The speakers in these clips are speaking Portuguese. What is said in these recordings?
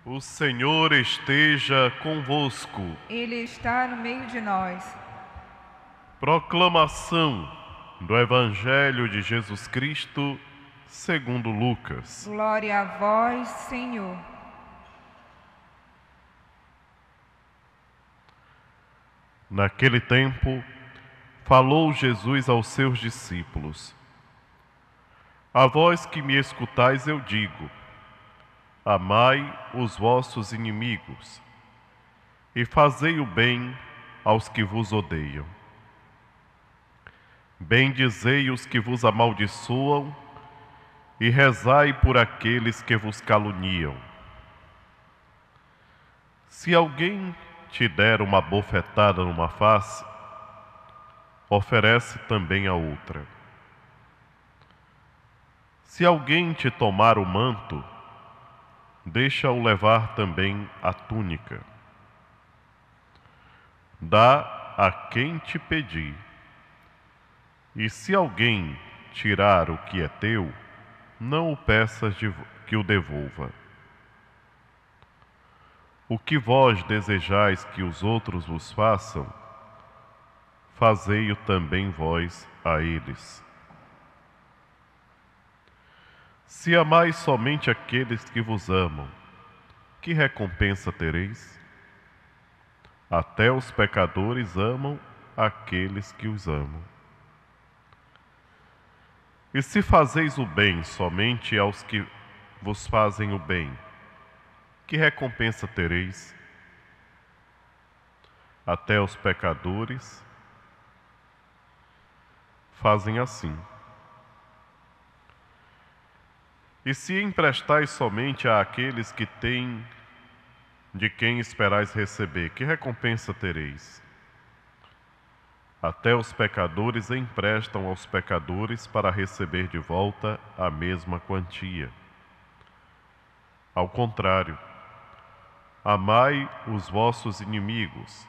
O Senhor esteja convosco. Ele está no meio de nós. Proclamação do Evangelho de Jesus Cristo segundo Lucas. Glória a vós, Senhor. Naquele tempo, falou Jesus aos seus discípulos: A vós que me escutais eu digo, amai os vossos inimigos e fazei o bem aos que vos odeiam. Bendizei os que vos amaldiçoam e rezai por aqueles que vos caluniam. Se alguém te der uma bofetada numa face, oferece também a outra. Se alguém te tomar o manto, deixa-o levar também a túnica. Dá a quem te pedir. E se alguém tirar o que é teu, não o peças que o devolva. O que vós desejais que os outros vos façam, fazei-o também vós a eles. Se amais somente aqueles que vos amam, que recompensa tereis? Até os pecadores amam aqueles que os amam. E se fazeis o bem somente aos que vos fazem o bem, que recompensa tereis? Até os pecadores fazem assim. E se emprestais somente àqueles que têm de quem esperais receber, que recompensa tereis? Até os pecadores emprestam aos pecadores para receber de volta a mesma quantia. Ao contrário, amai os vossos inimigos,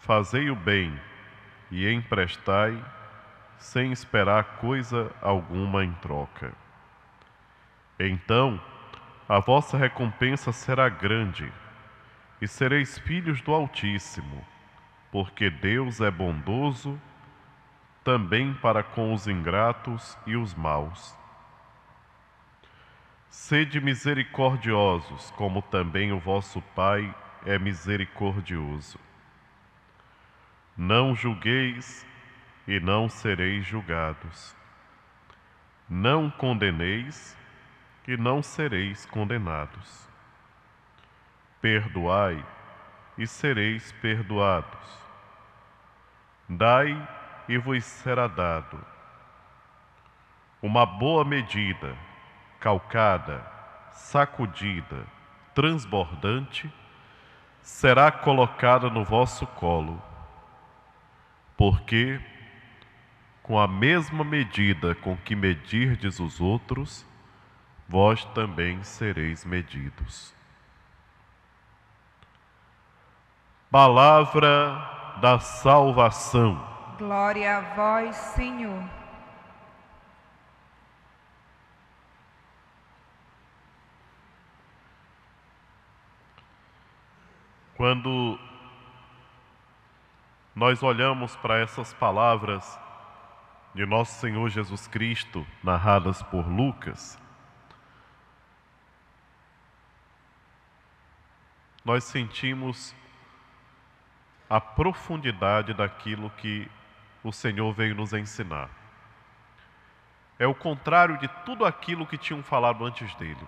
fazei o bem e emprestai, sem esperar coisa alguma em troca. Então, a vossa recompensa será grande, e sereis filhos do Altíssimo, porque Deus é bondoso também para com os ingratos e os maus. Sede misericordiosos, como também o vosso Pai é misericordioso. Não julgueis e não sereis julgados. Não condeneis e não sereis condenados. Perdoai e sereis perdoados. Dai e vos será dado. Uma boa medida, calcada, sacudida, transbordante, será colocada no vosso colo, porque com a mesma medida com que medirdes os outros, vós também sereis medidos. Palavra da salvação. Glória a vós, Senhor. Quando nós olhamos para essas palavras de nosso Senhor Jesus Cristo, narradas por Lucas, nós sentimos a profundidade daquilo que o Senhor veio nos ensinar. É o contrário de tudo aquilo que tinham falado antes dele.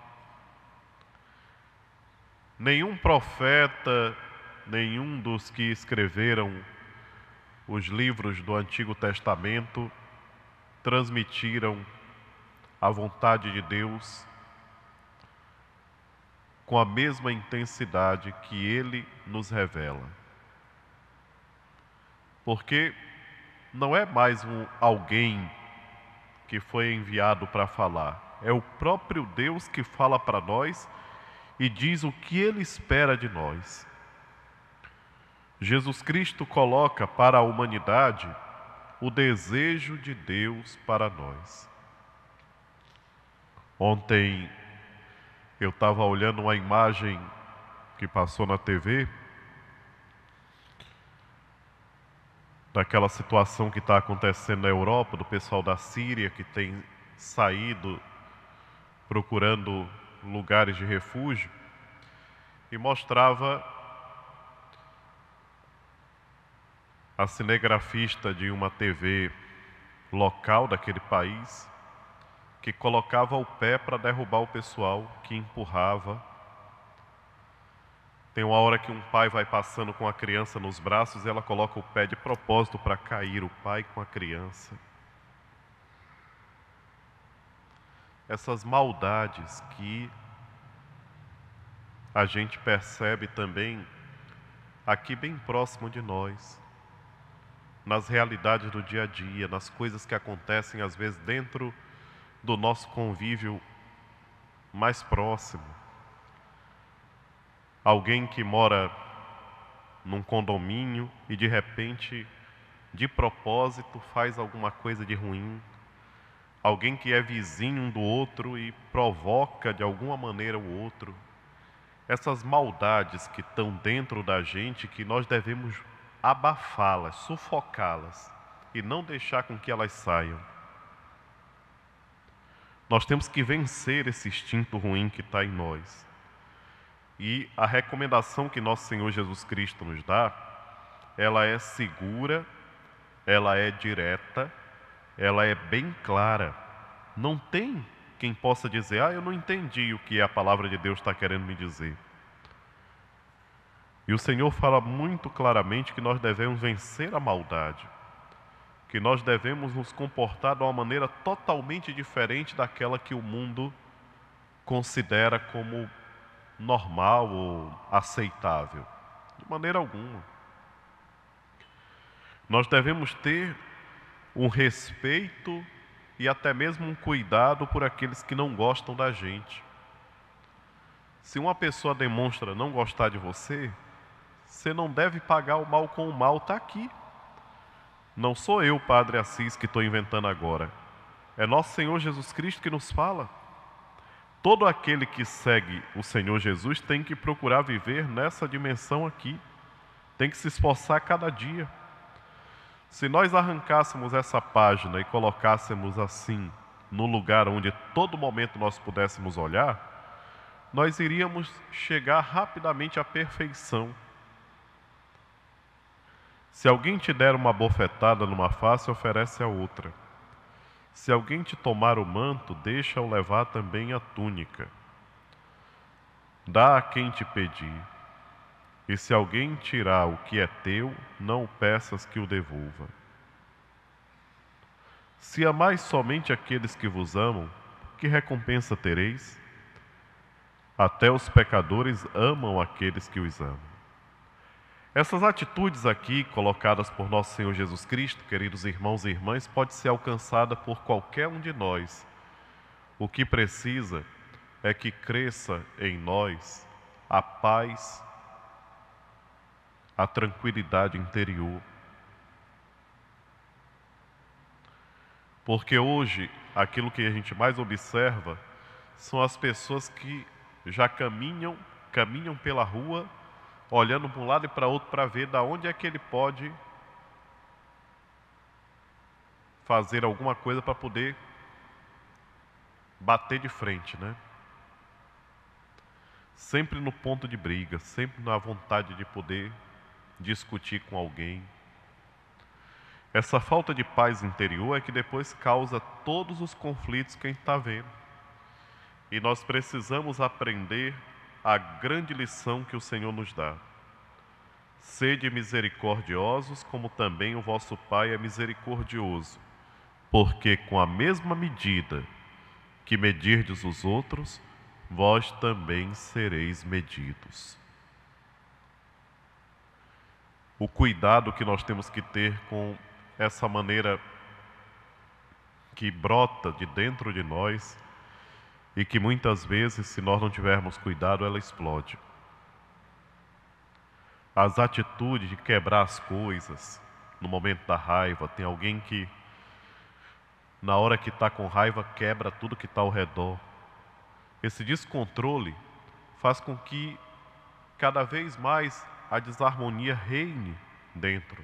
Nenhum profeta, nenhum dos que escreveram os livros do Antigo Testamento transmitiram a vontade de Deus com a mesma intensidade que ele nos revela. Porque não é mais alguém que foi enviado para falar, é o próprio Deus que fala para nós e diz o que ele espera de nós. Jesus Cristo coloca para a humanidade o desejo de Deus para nós. Ontem eu estava olhando uma imagem que passou na TV, daquela situação que está acontecendo na Europa, do pessoal da Síria que tem saído procurando lugares de refúgio, e mostrava a cinegrafista de uma TV local daquele país, que colocava o pé para derrubar o pessoal, que empurrava. Tem uma hora que um pai vai passando com a criança nos braços e ela coloca o pé de propósito para cair, o pai com a criança. Essas maldades que a gente percebe também aqui bem próximo de nós, nas realidades do dia a dia, nas coisas que acontecem às vezes dentro do nosso convívio mais próximo. Alguém que mora num condomínio e de repente, de propósito, faz alguma coisa de ruim. Alguém que é vizinho um do outro e provoca de alguma maneira o outro. Essas maldades que estão dentro da gente, que nós devemos abafá-las, sufocá-las e não deixar com que elas saiam. Nós temos que vencer esse instinto ruim que está em nós. E a recomendação que nosso Senhor Jesus Cristo nos dá, ela é segura, ela é direta, ela é bem clara. Não tem quem possa dizer, eu não entendi o que a palavra de Deus está querendo me dizer. E o Senhor fala muito claramente que nós devemos vencer a maldade, que nós devemos nos comportar de uma maneira totalmente diferente daquela que o mundo considera como normal ou aceitável. De maneira alguma. Nós devemos ter um respeito e até mesmo um cuidado por aqueles que não gostam da gente. Se uma pessoa demonstra não gostar de você, você não deve pagar o mal com o mal, está aqui. Não sou eu, Padre Assis, que estou inventando agora. É nosso Senhor Jesus Cristo que nos fala. Todo aquele que segue o Senhor Jesus tem que procurar viver nessa dimensão aqui. Tem que se esforçar cada dia. Se nós arrancássemos essa página e colocássemos assim, no lugar onde todo momento nós pudéssemos olhar, nós iríamos chegar rapidamente à perfeição. Se alguém te der uma bofetada numa face, oferece a outra. Se alguém te tomar o manto, deixa-o levar também a túnica. Dá a quem te pedir. E se alguém tirar o que é teu, não o peças que o devolva. Se amais somente aqueles que vos amam, que recompensa tereis? Até os pecadores amam aqueles que os amam. Essas atitudes aqui, colocadas por nosso Senhor Jesus Cristo, queridos irmãos e irmãs, pode ser alcançada por qualquer um de nós. O que precisa é que cresça em nós a paz, a tranquilidade interior. Porque hoje, aquilo que a gente mais observa são as pessoas que já caminham pela rua, olhando para um lado e para outro para ver de onde é que ele pode fazer alguma coisa para poder bater de frente, né? Sempre no ponto de briga, sempre na vontade de poder discutir com alguém. Essa falta de paz interior é que depois causa todos os conflitos que a gente está vendo. E nós precisamos aprender a grande lição que o Senhor nos dá. Sede misericordiosos, como também o vosso Pai é misericordioso, porque com a mesma medida que medirdes os outros, vós também sereis medidos. O cuidado que nós temos que ter com essa maneira que brota de dentro de nós e que muitas vezes, se nós não tivermos cuidado, ela explode. As atitudes de quebrar as coisas no momento da raiva. Tem alguém que, na hora que está com raiva, quebra tudo que está ao redor. Esse descontrole faz com que cada vez mais a desarmonia reine dentro.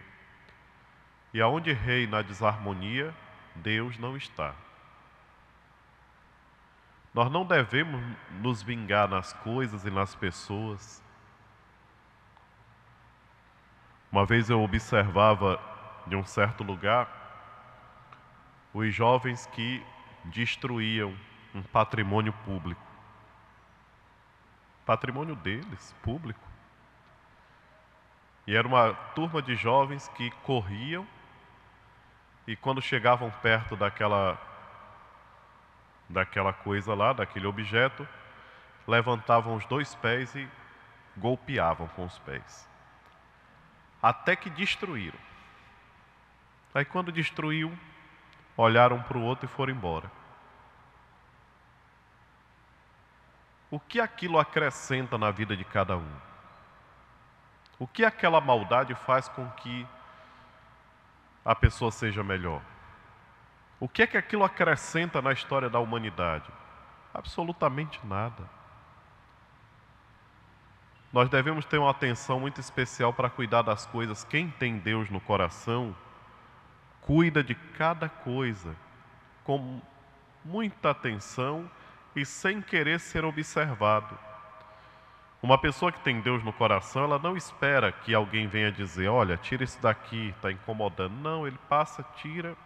E aonde reina a desarmonia, Deus não está. Nós não devemos nos vingar nas coisas e nas pessoas. Uma vez eu observava de um certo lugar os jovens que destruíam um patrimônio público. Patrimônio deles, público. E era uma turma de jovens que corriam e quando chegavam perto daquela coisa lá, daquele objeto, levantavam os 2 pés e golpeavam com os pés. Até que destruíram. Aí quando destruiu, olharam para o outro e foram embora. O que aquilo acrescenta na vida de cada um? O que aquela maldade faz com que a pessoa seja melhor? O que é que aquilo acrescenta na história da humanidade? Absolutamente nada. Nós devemos ter uma atenção muito especial para cuidar das coisas. Quem tem Deus no coração, cuida de cada coisa com muita atenção e sem querer ser observado. Uma pessoa que tem Deus no coração, ela não espera que alguém venha dizer, olha, tira isso daqui, está incomodando. Não, ele passa, tira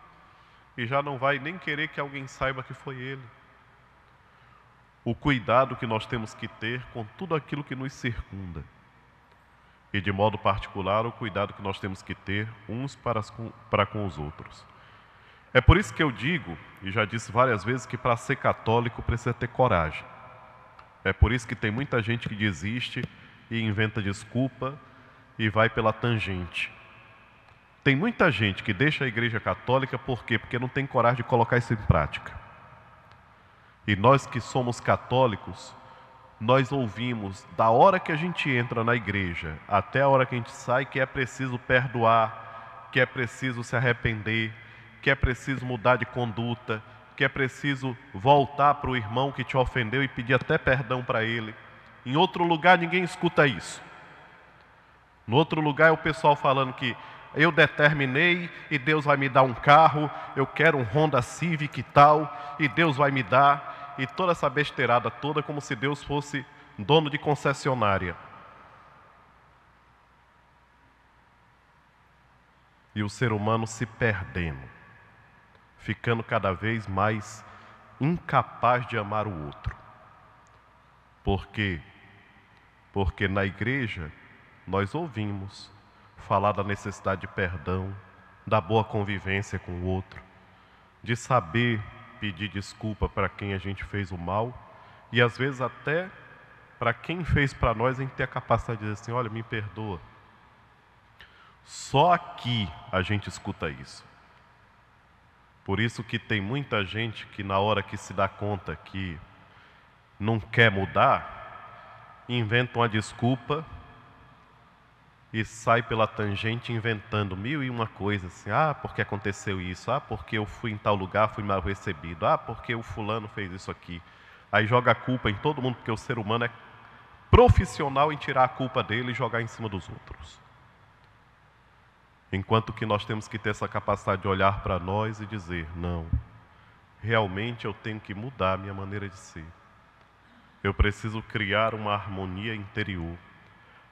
e já não vai nem querer que alguém saiba que foi ele. O cuidado que nós temos que ter com tudo aquilo que nos circunda. E de modo particular, o cuidado que nós temos que ter uns para com os outros. É por isso que eu digo, e já disse várias vezes, que para ser católico precisa ter coragem. É por isso que tem muita gente que desiste e inventa desculpa e vai pela tangente. Tem muita gente que deixa a Igreja Católica por quê? Porque não tem coragem de colocar isso em prática. E nós que somos católicos, nós ouvimos da hora que a gente entra na igreja até a hora que a gente sai que é preciso perdoar, que é preciso se arrepender, que é preciso mudar de conduta, que é preciso voltar para o irmão que te ofendeu e pedir até perdão para ele. Em outro lugar ninguém escuta isso. No outro lugar é o pessoal falando que eu determinei e Deus vai me dar um carro, eu quero um Honda Civic e tal, e Deus vai me dar, e toda essa besteirada toda como se Deus fosse dono de concessionária. E o ser humano se perdendo, ficando cada vez mais incapaz de amar o outro. Por quê? Porque na igreja nós ouvimos falar da necessidade de perdão, da boa convivência com o outro, de saber pedir desculpa para quem a gente fez o mal e às vezes até para quem fez para nós a gente ter a capacidade de dizer assim, olha, me perdoa. Só aqui a gente escuta isso. Por isso que tem muita gente que na hora que se dá conta que não quer mudar, inventa uma desculpa e sai pela tangente inventando 1001 coisas, assim, porque aconteceu isso, porque eu fui em tal lugar, fui mal recebido, porque o fulano fez isso aqui. Aí joga a culpa em todo mundo, porque o ser humano é profissional em tirar a culpa dele e jogar em cima dos outros. Enquanto que nós temos que ter essa capacidade de olhar para nós e dizer, não, realmente eu tenho que mudar a minha maneira de ser. Eu preciso criar uma harmonia interior.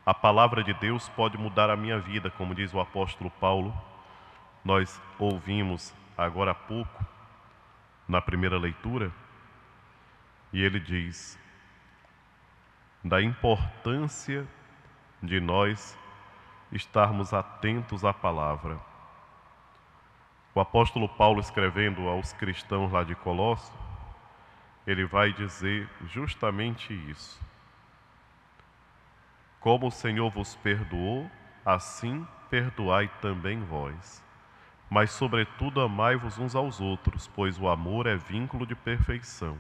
A palavra de Deus pode mudar a minha vida, como diz o apóstolo Paulo. Nós ouvimos agora há pouco, na primeira leitura, e ele diz da importância de nós estarmos atentos à palavra. O apóstolo Paulo, escrevendo aos cristãos lá de Colosso, ele vai dizer justamente isso. Como o Senhor vos perdoou, assim perdoai também vós. Mas, sobretudo, amai-vos uns aos outros, pois o amor é vínculo de perfeição.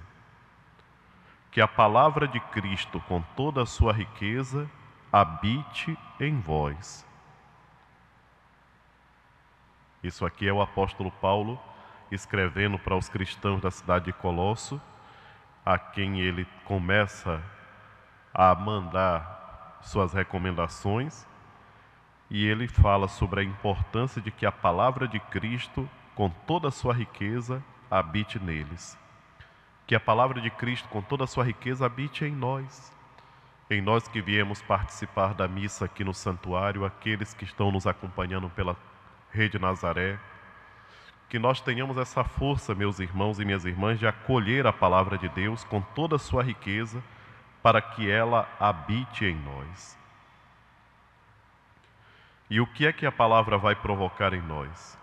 Que a palavra de Cristo, com toda a sua riqueza, habite em vós. Isso aqui é o apóstolo Paulo escrevendo para os cristãos da cidade de Colosso, a quem ele começa a mandar suas recomendações, e ele fala sobre a importância de que a palavra de Cristo, com toda a sua riqueza, habite neles. Que a palavra de Cristo, com toda a sua riqueza, habite em nós que viemos participar da missa aqui no santuário, aqueles que estão nos acompanhando pela Rede Nazaré, que nós tenhamos essa força, meus irmãos e minhas irmãs, de acolher a palavra de Deus com toda a sua riqueza, para que ela habite em nós. E o que é que a palavra vai provocar em nós?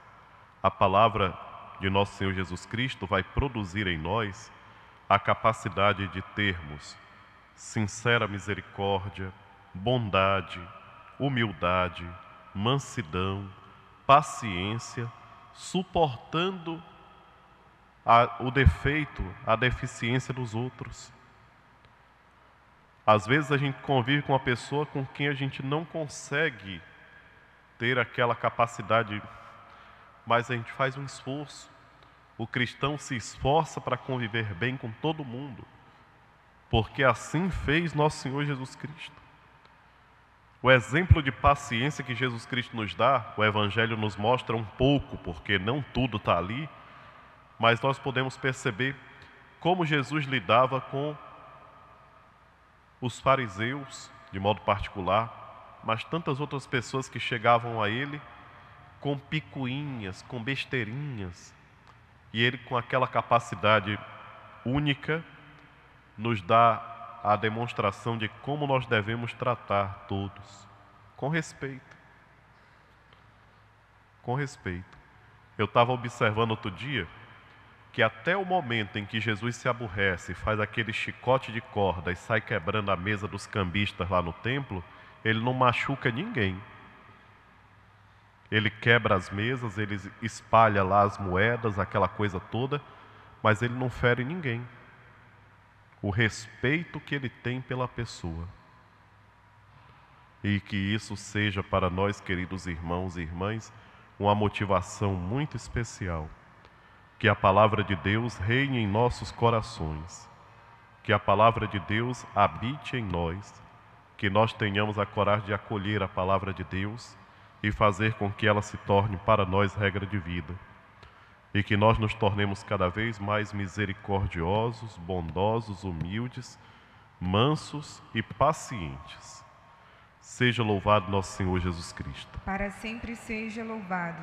A palavra de nosso Senhor Jesus Cristo vai produzir em nós a capacidade de termos sincera misericórdia, bondade, humildade, mansidão, paciência, suportando o defeito, a deficiência dos outros. Às vezes a gente convive com uma pessoa com quem a gente não consegue ter aquela capacidade, mas a gente faz um esforço. O cristão se esforça para conviver bem com todo mundo, porque assim fez nosso Senhor Jesus Cristo. O exemplo de paciência que Jesus Cristo nos dá, o Evangelho nos mostra um pouco, porque não tudo está ali, mas nós podemos perceber como Jesus lidava com os fariseus, de modo particular, mas tantas outras pessoas que chegavam a ele com picuinhas, com besteirinhas, e ele, com aquela capacidade única, nos dá a demonstração de como nós devemos tratar todos, com respeito. Com respeito. Eu estava observando outro dia que até o momento em que Jesus se aborrece, faz aquele chicote de corda e sai quebrando a mesa dos cambistas lá no templo, ele não machuca ninguém. Ele quebra as mesas, ele espalha lá as moedas, aquela coisa toda, mas ele não fere ninguém. O respeito que ele tem pela pessoa. E que isso seja para nós, queridos irmãos e irmãs, uma motivação muito especial. Que a palavra de Deus reine em nossos corações. Que a palavra de Deus habite em nós. Que nós tenhamos a coragem de acolher a palavra de Deus e fazer com que ela se torne para nós regra de vida. E que nós nos tornemos cada vez mais misericordiosos, bondosos, humildes, mansos e pacientes. Seja louvado nosso Senhor Jesus Cristo. Para sempre seja louvado.